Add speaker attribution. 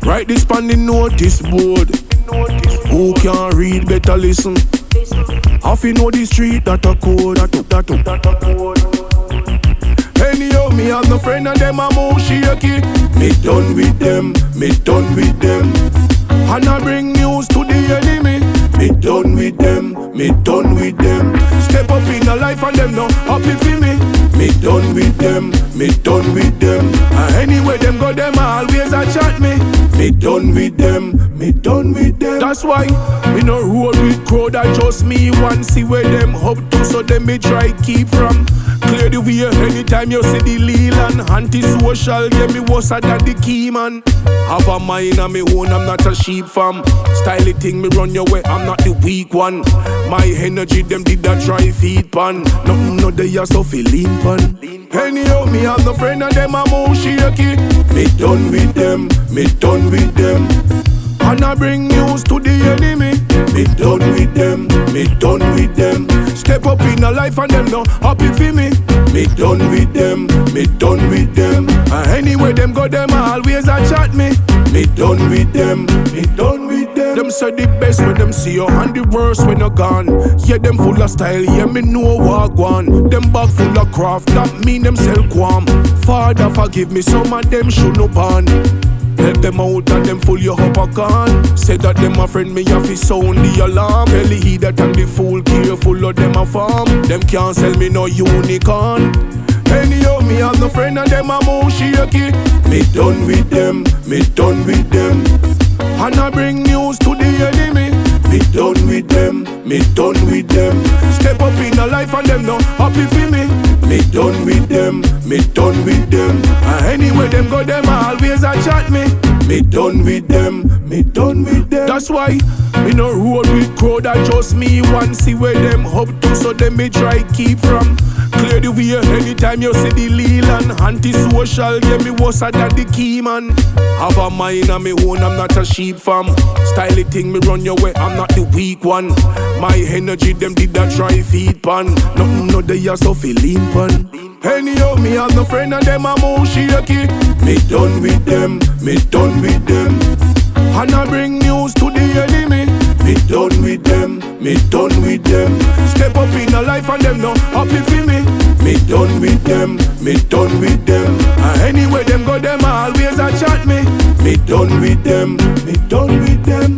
Speaker 1: Write this on the notice board. Who can read better listen? Half you know the street that a code, that a code. Anyhow, me have no friend and them a mouth shaky. Me done with them, me done with them. And I bring news to the enemy. Me done with them, me done with them. Step up in a life and them no happy for me. Me done with them, me done with them. And anyway them go, them always a chat me. Me done with them, me done with them. That's why me no roll with crowd, I just me one see where them up to. So them me try keep from. Clear the way anytime you see the Leland. Anti-social, yeah, me worse than the key man. Have a mind on me own, I'm not a sheep fam. Style it thing, me run your way, I'm not the weak one. My energy, them did that try feed pan. Nothing no they are so feeling pan. Anyhow, me have no friend and them a mouth shaky. Me done with them, me done with them. And I bring news to the enemy. Me done with them, me done with them. Step up in a life and them no happy for me. Me done with them, me done with them. And anyway them go, them always a chat me. Me done with them, me done with them. Them say the best when them see you and the worst when you're gone. Yeah, them full of style, yeah, me know what Gwaan. Them bag full of craft, that mean them sell Gwaan. Father forgive me, some of them should no ban. Help them out and them full you up a can. Say that them a friend, me have to sound the alarm. Tell the he that and the fool careful of them a farm. Them can't sell me no unicorn. Anyhow, me have no friend and them a mouth shaky. Me done with them, me done with them. And I bring news to the enemy. Me done with them, me done with them. Step up in a life and them no happy for me. Me done with them, me done with them. And anyway them go, them always a chat me. Me done with them, me done with them. That's why me no roll with crowd, I just me one see where them up to. So them me try keep from. Clear the way anytime you see the Leland. Anti-social, yeah, me worse than the key man. Have a mind on me own, I'm not a sheep fam. Style it thing, me run your way, I'm not the weak one. My energy, them did that try feed pan. Nothing no they are so feeling pan. Anyhow, me have no friend and them a mouth shaky. Me done with them, me done with them. And I bring news to the enemy. Me done with them, me done with them. Step up in a life and them no happy for me. Me done with them, me done with them. And anyway them go, them always a chat me. Me done with them, me done with them.